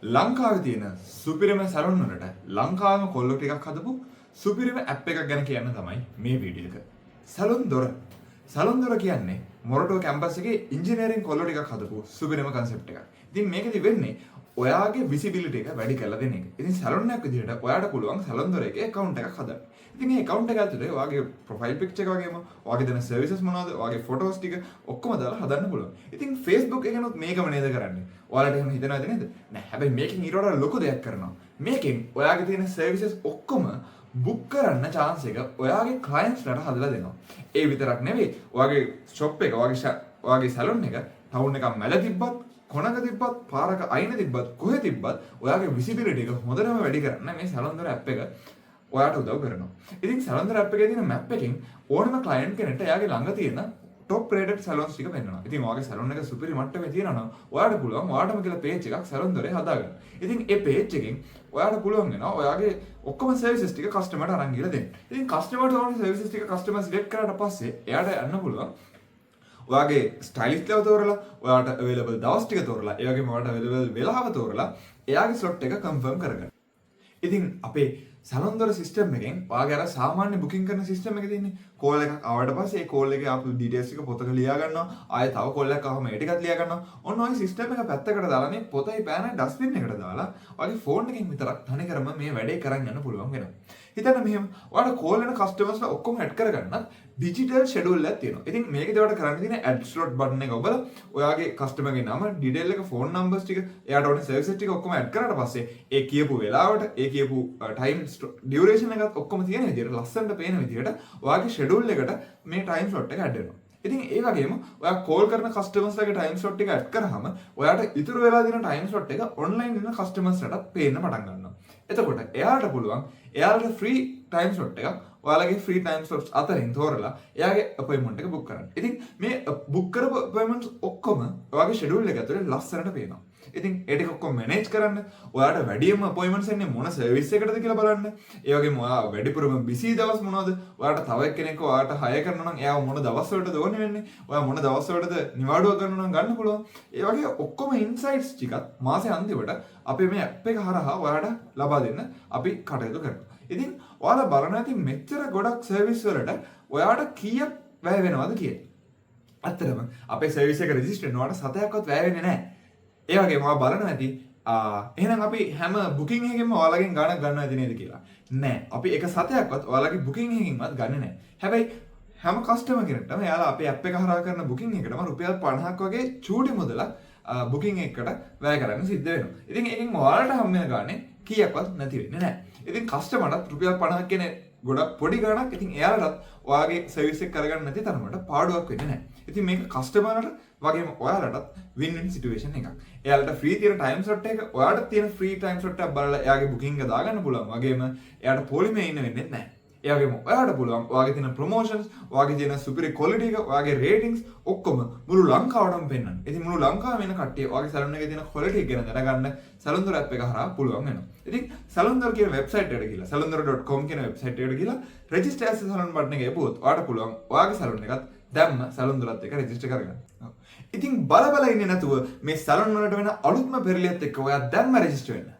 ලංකාවේ තියෙන සුපිරිම සැලොන් වලට ලංකාවේම කොල්ලෝ ටිකක් හදපු සුපිරිම ඇප් එකක් ගැන කියන්න තමයි මේ වීඩියෝ එක. සැලොන් දොර. සැලොන් දොර කියන්නේ මොරටුව කැම්පස් එකේ ඉංජිනේරින් කොල්ලෝ ටිකක් හදපු සුපිරිම කන්සෙප්ට් එකක්. ඉතින් මේකෙදි වෙන්නේ ඔයාගේ විසිබිලිටි එක වැඩි කරලා දෙන එක. ඉතින් සැලොන් එකක් විදිහට ඔයාට පුළුවන් සැලොන් දොර එකේ account එකක් හදන්න. ඉතින් මේ account එක ඇතුලේ ඔයාගේ profile picture එක වගේම ඔයාගේ දෙන services මොනවද, ඔයාගේ photos ටික ඔක්කොම දාලා හදන්න පුළුවන්. ඉතින් Facebook එකනොත් මේකම නේද කරන්නේ. ඔයාලට එහෙම හිතනවද නේද? නෑ. හැබැයි මේකෙන් ඊට වඩා ලොකු දෙයක් කරනවා. මේකෙන් ඔයාගේ තියෙන services ඔක්කොම book කරන්න chance එක ඔයාගේ clients ලට හදලා දෙනවා. ඒ විතරක් නෙවෙයි. ඔයාගේ shop එක, ඔයාගේ salon එක town එකක් මැල තිබ්බත් කොනක තිබ්බත් පාරක අයින තිබ්බත් කොහෙ තිබ්බත් ඔයාගේ විසිබිලිටි එක හොඳටම වැඩි කරන්න මේ සැලොන් දොර ඇප් එක ඔයාට උදව් කරනවා. ඉතින් සැලොන් දොර ඇප් එකේ තියෙන මැප් එකෙන් ඕනම ක්ලයන්ට් කෙනෙක්ට එයාගේ ළඟ තියෙන টොප් රේටඩ් සැලොන්ස් ටික පෙන්නනවා. ඉතින් ඔයාගේ සැලොන් එක සුපිරි මට්ටමේ තියෙනවා නම් ඔයාට පුළුවන් ඔයාටම කියලා පේජ් එකක් සැලොන් දොරේ හදාගන්න. ඉතින් ඒ පේජ් එකෙන් ඔයාට පුළුවන් වෙනවා ඔයාගේ ඔක්කොම සර්විසස් ටික කස්ටමර්ට අරන් ගිහලා දෙන්න. ඉතින් කස්ටමර්ට ඕනේ සර්විසස් ටික කස්ටමර් සිලෙක්ට් කරාට පස්සේ එයාට යන්න පුළුවන් ඔයාගේ ස්ටයිලිස්ට් එක තෝරලා ඔයාට අවైలබල් දවස් ටික තෝරලා ඒ වගේම ඔයාට අවైలබල් වෙලාව තෝරලා එයාගේ ස්ලොට් එක කන්ෆර්ම් කරගන්න. ඉතින් අපේ සැලොන් දොර සිස්ටම් එකෙන් ඔයාගේ අර සාමාන්‍ය බුකින් කරන සිස්ටම් එක තියෙන්නේ කෝල් එකක් ආවට පස්සේ ඒ කෝල් එකේ ආපු ඩීටේල්ස් ටික පොතක ලියා ගන්නවා ආයෙ තව කෝල් එකක් ආවම ඒ ටිකත් ලියා ගන්නවා ඔන්න ඔය සිස්ටම් එක පැත්තකට දාලා මේ පොතයි පෑනයි ඩස්බින් එකට දාලා ඔයාගේ ෆෝන් එකෙන් විතරක් තනිකරම මේ වැඩේ කරන් යන්න පුළුවන් වෙනවා. හිතන්න මෙහෙම ඔයාලා කෝල් වෙන කස්ටමර්ස්ලා ඔක්කොම ඇඩ් කරගන්නත් ඩිජිටල් ෂෙඩියුල් එකක් තියෙනවා. ඉතින් මේකේදී ඔයාලට කරන්න තියෙන්නේ ඇඩ් ස්ලොට් බටන් එක ඔබලා ඔයාගේ කස්ටමර්ගේ නම, ඩීටේල් එක, ෆෝන් නම්බර්ස් ටික, එයාට ඕනේ සර්විසස් ටික ඔක්කොම ඇඩ් කරාට පස්සේ ඒ කියපු වෙලාවට, ඒ කියපු ටයිම් ඩියුරේෂන් එකත් ඔක්කොම තියෙන විදිහට ලස්සනට පේන විදිහට ඔයාගේ ෂෙඩියුල් එකට මේ ටයිම් ස්ලොට් එක ඇඩ් වෙනවා. ඉතින් ඒ වගේම ඔයා කෝල් කරන කස්ටමර්ස්ලාගේ ටයිම් ස්ලොට් එක ඇඩ් කරාම ඔයාට ඉතුරු වෙලා තියෙන ටයිම් ස්ලොට් එක ඔන්ලයින් ඉන්න කස්ටමර්ස්ලාට පේන්න පටන් ගන්නවා. එතකොට එයාට පුළුවන් එයාලට ෆ්‍රී ටයිම් ස්ලොට් එකක් ඔයාලගේ ෆ්‍රී ටයිම් ස්ලොට්ස් අතරින් තෝරලා එයාගේ අපොයින්ට්මන්ට් එක බුක් කරන්න. ඉතින් මේ බුක් කරපු අපොයින්ට්මන්ට්ස් ඔක්කොම ඔයාගේ ෂෙඩියුල් එක ඇතුලේ ලස්සනට පේනවා. ඉතින් ඒ ටික ඔක්කොම මැනේජ් කරන්න ඔයාට වැඩිම අපොයින්ට්මන්ට්ස් එන්නේ මොන සර්විස් එකකටද කියලා බලන්න. ඒ වගේම ඔයා වැඩිපුරම බිසි දවස් මොනවද? ඔයාට තව එක්කෙනෙක්ව ඔයාට හයර් කරනවා නම් එයාව මොන දවස් වලටද ඕනේ වෙන්නේ? ඔයා මොන දවස් වලටද නිවාඩුව ගන්නවා නම් ගන්න පුළුවන්. ඒ වගේ ඔක්කොම ඉන්සයිට්ස් ටිකත් මාසේ අන්තිමට අපි මේ ඇප් එක හරහා ඔයාට ලබා දෙන්න අපි කටයුතු කරනවා. ඉතින් ඔයාලා බලන ඇති මෙච්චර ගොඩක් සර්විස් වලට ඔයාට කීයක් වැය වෙනවද කියලා. ඇත්තටම අපේ සර්විස් එක රෙජිස්ටර් වෙන ඔයාට සතයක්වත් වැය වෙන්නේ නැහැ. ඒ වගේම ඔයා බලනවා ඇති එහෙනම් අපි හැම බුකින් එකකින්ම ඔයාලගෙන් ගණන් ගන්නවා ඇති නේද කියලා. නෑ. අපි එක සතයක්වත් ඔයාලගේ බුකින් එකකින්වත් ගන්නෙ නෑ. හැබැයි හැම කස්ටමර් කෙනෙක්ටම එයාලා අපේ ඇප් එක හරහා කරන බුකින් එකටම රුපියල් 50ක් වගේ චූටි මුදලක් බුකින් එකකට වැය කරන්න සිද්ධ වෙනවා. ඉතින් ඒකෙන් ඔයාලට හම් වෙන ගානේ කීයක්වත් නැති වෙන්නේ නැහැ. ඉතින් කස්ටමර්ටත් රුපියල් 50ක් කියන ගොඩක් පොඩි ගාණක්. ඉතින් එයාලටත් ඔයාගේ සර්විස් එක කරගන්න නැති තරමට පාඩුවක් වෙන්නේ නැහැ. ඉතින් මේක කස්ටමර්ට වගේම ඔයාලටත් වින් වින් සිටුේෂන් එකක්. එයාලට ෆ්‍රී තියෙන ටයිම් ස්ලොට් එක ඔයාලට තියෙන ෆ්‍රී ටයිම් ස්ලොට් එක බලලා එයාගේ බුකින් එක දාගන්න පුළුවන්. වගේම එයාට පොලිමේ ඉන්න වෙන්නේ නැහැ. ඒ වගේම ඔයාට පුළුවන් ඔයාගේ තියෙන ප්‍රොමෝෂන්ස්, ඔයාගේ තියෙන සුපිරි ක්වොලිටි එක, ඔයාගේ රේටින්ග්ස් ඔක්කොම මුළු ලංකාවටම පෙන්වන්න. ඉතින් මුළු ලංකාවෙම ඉන්න කට්ටිය ඔයාගේ සැලොන් එකේ තියෙන ක්වොලිටි එක ගැන දැනගන්න සැලොන් දොර ඇප් එක හරහා පුළුවන් වෙනවා. ඉතින් සැලොන් දොර කියන වෙබ්සයිට් එකට ගිහලා salondora.com කියන වෙබ්සයිට් එකට ගිහලා රෙජිස්ටර් ඇස් සැලොන් බටන් එක එපුවොත් ඔයාට පුළුවන් ඔයාගේ සැලොන් එකත් දැම්ම සැලොන් දොරත් එක්ක රෙජිස්ටර් කරගන්න. ඉතින් බල ඉන්නේ නැතුව මේ සැලොන් වලට වෙන අලුත්ම පෙරලියත් එක්ක ඔයා දැම්ම රෙජිස්ටර් වෙන්න.